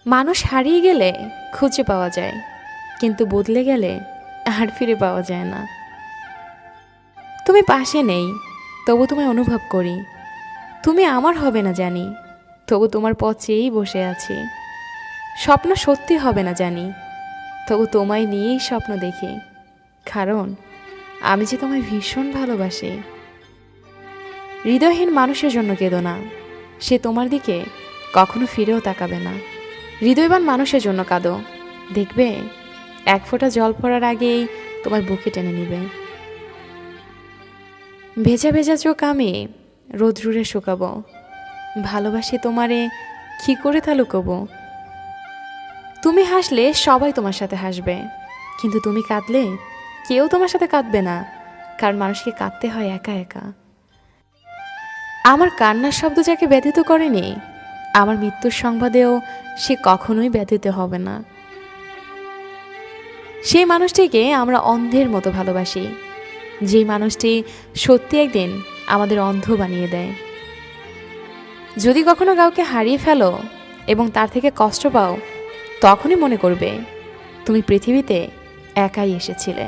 মানুষ হারিয়ে গেলে খুঁজে পাওয়া যায়, কিন্তু বদলে গেলে আর ফিরে পাওয়া যায় না। তুমি পাশে নেই, তবু তোমায় অনুভব করি। তুমি আমার হবে না জানি, তবু তোমার পথ চেয়েই বসে আছি। স্বপ্ন সত্যি হবে না জানি, তবু তোমায় নিয়েই স্বপ্ন দেখি। কারণ আমি যে তোমায় ভীষণ ভালোবাসি। হৃদয়হীন মানুষের জন্য কেঁদো না, সে তোমার দিকে কখনো ফিরেও তাকাবে না। হৃদয়বান মানুষের জন্য কাঁদো, দেখবে এক ফোঁটা জল পড়ার আগেই তোমার বুকে টেনে নিবে। ভেজা ভেজা চোখ আমি রোদ্রুরে শুকাবো, ভালোবাসি তোমারে কি করে তা লুকোবো। তুমি হাসলে সবাই তোমার সাথে হাসবে, কিন্তু তুমি কাঁদলে কেউ তোমার সাথে কাঁদবে না, কারণ মানুষকে কাঁদতে হয় একা একা। আমার কান্নার শব্দ যাকে ব্যথিত করেনি, আমার মৃত্যুর সংবাদেও সে কখনোই ব্যথিত হবে না। সেই মানুষটিকে আমরা অন্ধের মতো ভালোবাসি, যেই মানুষটি সত্যি একদিন আমাদের অন্ধ বানিয়ে দেয়। যদি কখনো কাউকে হারিয়ে ফেলো এবং তার থেকে কষ্ট পাও, তখনই মনে করবে তুমি পৃথিবীতে একাই এসেছিলে।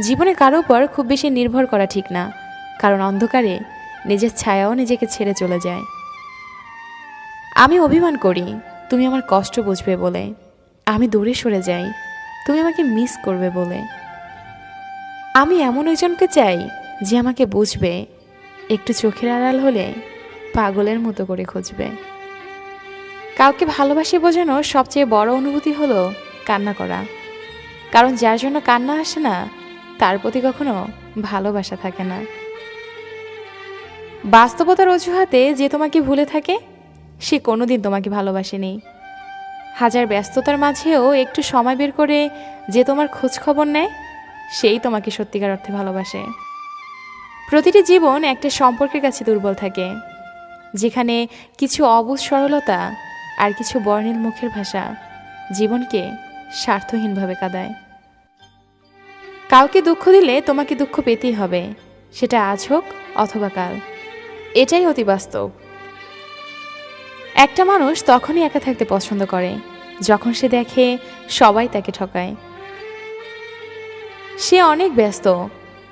জীবনে কারো উপর খুব বেশি নির্ভর করা ঠিক না, কারণ অন্ধকারে নিজের ছায়াও নিজেকে ছেড়ে চলে যায়। আমি অভিমান করি তুমি আমার কষ্ট বুঝবে বলে, আমি দূরে সরে যাই তুমি আমাকে মিস করবে বলে। আমি এমন একজনকে চাই যে আমাকে বুঝবে, একটু চোখের আড়াল হলে পাগলের মতো করে খুঁজবে। কাউকে ভালোবাসি বোঝানোর সবচেয়ে বড় অনুভূতি হলো কান্না করা, কারণ যার জন্য কান্না আসে না তার প্রতি কখনো ভালোবাসা থাকে না। বাস্তবতার অজুহাতে যে তোমাকে ভুলে থাকে, সে কোনোদিন তোমাকে ভালোবাসেনি। হাজার ব্যস্ততার মাঝেও একটু সময় বের করে যে তোমার খোঁজ খবর নেয়, সেই তোমাকে সত্যিকার অর্থে ভালোবাসে। প্রতিটি জীবন একটা সম্পর্কের কাছে দুর্বল থাকে, যেখানে কিছু অবুঝ সরলতা আর কিছু বর্ণিল মুখের ভাষা জীবনকে স্বার্থহীনভাবে কাঁদায়। কাউকে দুঃখ দিলে তোমাকে দুঃখ পেতেই হবে, সেটা আজ হোক অথবা কাল। এটাই অতি বাস্তব। একটা মানুষ তখনই একা থাকতে পছন্দ করে যখন সে দেখে সবাই তাকে ঠকায়। সে অনেক ব্যস্ত,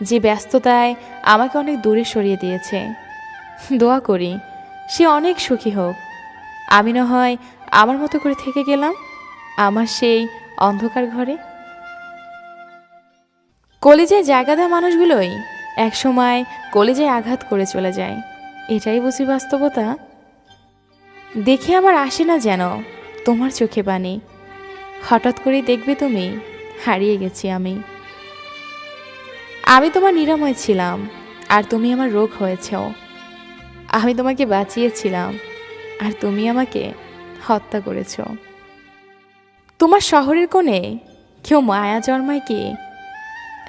যে ব্যস্ততায় আমাকে অনেক দূরে সরিয়ে দিয়েছে। দোয়া করি সে অনেক সুখী হোক, আমি না হয় আমার মতো করে থেকে গেলাম আমার সেই অন্ধকার ঘরে। কলিজায় জায়গা দেওয়া মানুষগুলোই একসময় কলিজায় আঘাত করে চলে যায়, এটাই বুঝি বাস্তবতা। দেখে আমার আসে না যেন তোমার চোখে পানি, হঠাৎ করেই দেখবে তুমি হারিয়ে গেছি আমি। আমি তোমার নিরাময় ছিলাম আর তুমি আমার রোগ হয়েছেও। আমি তোমাকে বাঁচিয়েছিলাম আর তুমি আমাকে হত্যা করেছ। তোমার শহরের কোণে কেউ মায়া জন্মায় কি?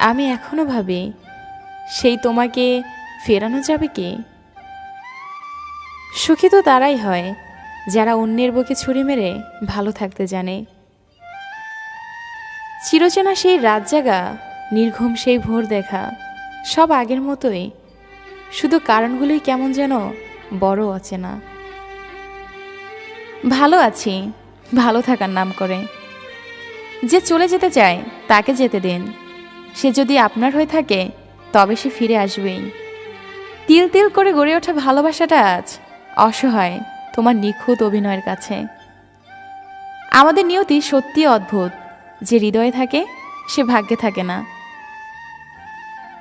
আমি এখনো ভাবি সেই তোমাকে ফেরানো যাবে কি? সুখী তো তারাই হয় যারা অন্যের বুকে ছুরি মেরে ভালো থাকতে জানে। চিরচেনা সেই রাত জাগা, নির্ঘুম সেই ভোর দেখা, সব আগের মতোই, শুধু কারণগুলোই কেমন যেন বড় অচেনা। ভালো আছি, ভালো থাকার নাম করে। যে চলে যেতে চায় তাকে যেতে দিন, সে যদি আপনার হয়ে থাকে তবে সে ফিরে আসবেই। তিল তিল করে গড়ে ওঠা ভালোবাসাটা আজ অসহায় তোমার নিখুঁত অভিনয়ের কাছে। আমাদের নিয়তি সত্যি অদ্ভুত, যে হৃদয়ে থাকে সে ভাগ্যে থাকে না।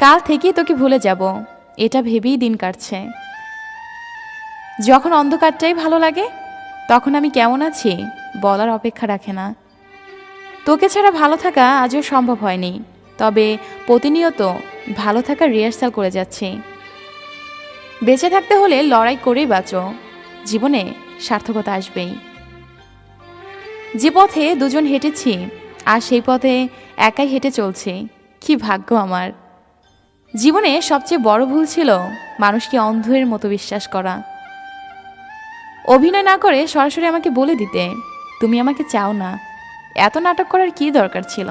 কাল থেকেই তোকে ভুলে যাব এটা ভেবেই দিন কাটছে। যখন অন্ধকারটাই ভালো লাগে তখন আমি কেমন আছি বলার অপেক্ষা রাখে না। তোকে ছাড়া ভালো থাকা আজও সম্ভব হয়নি, তবে প্রতিনিয়ত ভালো থাকার রিহার্সাল করে যাচ্ছি। বেঁচে থাকতে হলে লড়াই করেই বাঁচো, জীবনে সার্থকতা আসবেই। যে পথে দুজন হেঁটেছি আর সেই পথে একাই হেঁটে চলছি, কি ভাগ্য আমার। জীবনে সবচেয়ে বড় ভুল ছিল মানুষকে অন্ধের মতো বিশ্বাস করা। অভিনয় না করে সরাসরি আমাকে বলে দিতে তুমি আমাকে চাও না, এত নাটক করার কি দরকার ছিল।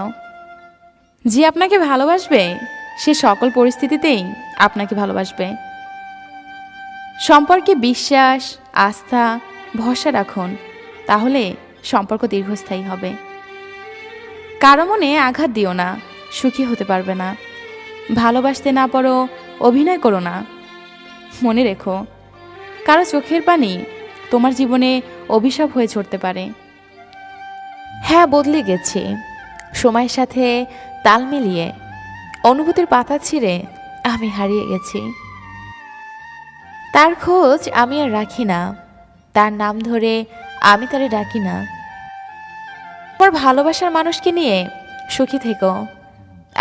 যে আপনাকে ভালোবাসবে সে সকল পরিস্থিতিতেই আপনাকে ভালোবাসবে। সম্পর্কে বিশ্বাস, আস্থা, ভরসা রাখুন, তাহলে সম্পর্ক দীর্ঘস্থায়ী হবে। কারো মনে আঘাত দিও না, সুখী হতে পারবে না। ভালোবাসতে না পারো, অভিনয় করো না। মনে রেখো, কারো চোখের পানি তোমার জীবনে অভিশাপ হয়ে ছড়তে পারে। হ্যাঁ, বদলে গেছি, সময়ের সাথে তাল মিলিয়ে। অনুভূতির পাতা ছিঁড়ে আমি হারিয়ে গেছি। তার খোঁজ আমি আর রাখি না, তার নাম ধরে আমি তারে ডাকি না। তোমার ভালোবাসার মানুষকে নিয়ে সুখী থেকো,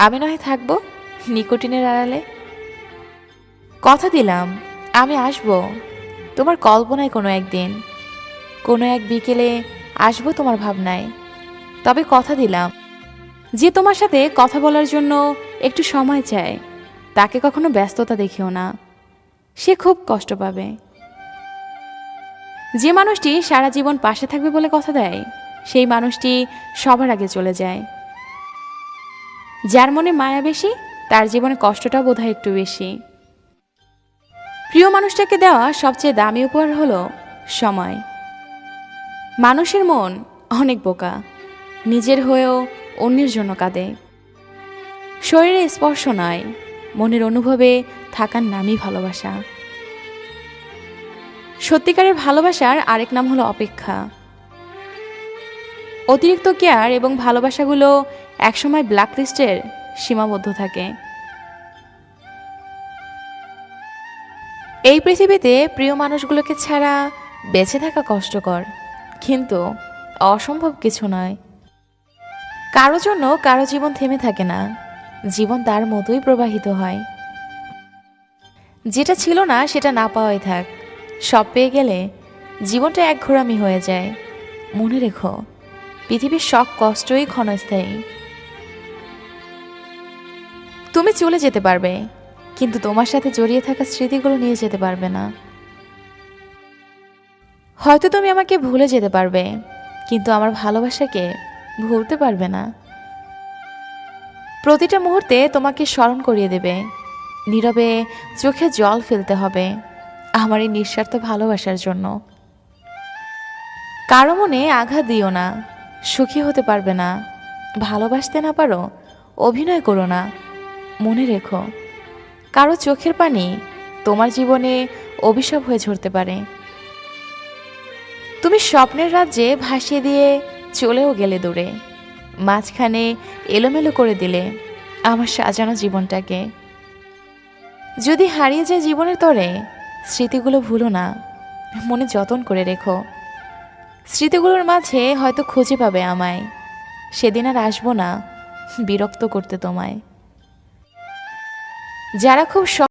আমি নয় থাকবো নিকোটিনের আড়ালে। কথা দিলাম আমি আসবো তোমার কল্পনায়, কোনো একদিন, কোনো এক বিকেলে আসবো তোমার ভাবনায়। তবে কথা দিলাম, যে তোমার সাথে কথা বলার জন্য একটু সময় চায়, তাকে কখনো ব্যস্ততা দেখিও না, সে খুব কষ্ট পাবে। যে মানুষটি সারা জীবন পাশে থাকবে বলে কথা দেয়, সেই মানুষটি সবার আগে চলে যায়। যার মনে মায়া বেশি, তার জীবনে কষ্টটা বোধহয় একটু বেশি। প্রিয় মানুষটাকে দেওয়া সবচেয়ে দামি উপহার হলো সময়। মানুষের মন অনেক বোকা, নিজের হয়েও অন্যের জন্য কাঁদে। শরীরে স্পর্শ নয়, মনের অনুভবে থাকার নামই ভালোবাসা। সত্যিকারের ভালোবাসার আরেক নাম হলো অপেক্ষা। অতিরিক্ত কেয়ার এবং ভালোবাসাগুলো একসময় ব্ল্যাকলিস্টের সীমাবদ্ধ থাকে। এই পৃথিবীতে প্রিয় মানুষগুলোকে ছাড়া বেঁচে থাকা কষ্টকর, কিন্তু অসম্ভব কিছু নয়। কারো জন্য কারো জীবন থেমে থাকে না, জীবন তার মতোই প্রবাহিত হয়। যেটা ছিল না সেটা না পাওয়াই থাক, সব পেয়ে গেলে জীবনটা এক ঘোরামি হয়ে যায়। মনে রেখো, পৃথিবীর সব কষ্টই ক্ষণস্থায়ী। তুমি চলে যেতে পারবে, কিন্তু তোমার সাথে জড়িয়ে থাকা স্মৃতিগুলো নিয়ে যেতে পারবে না। হয়তো তুমি আমাকে ভুলে যেতে পারবে, কিন্তু আমার ভালোবাসাকে ভুলতে পারবে না। প্রতিটা মুহূর্তে তোমাকে স্মরণ করিয়ে দেবে, নীরবে চোখে জল ফেলতে হবে আমার এই নিঃস্বার্থ ভালোবাসার জন্য। কারো মনে আঘাত দিও না, সুখী হতে পারবে না। ভালোবাসতে না পারো, অভিনয় করো না। মনে রেখো, কারো চোখের পানি তোমার জীবনে অভিশাপ হয়ে ঝরতে পারে। তুমি স্বপ্নের রাজ্যে ভাসিয়ে দিয়ে চলেও গেলে দূরে, মাঝখানে এলোমেলো করে দিলে আমার সাজানো জীবনটাকে। যদি হারিয়ে যায় জীবনের তরে, স্মৃতিগুলো ভুলো না, মনে যতন করে রেখো। স্মৃতিগুলোর মাঝে হয়তো খুঁজে পাবে আমায়, সেদিন আর আসবো না বিরক্ত করতে তোমায়। যারা খুব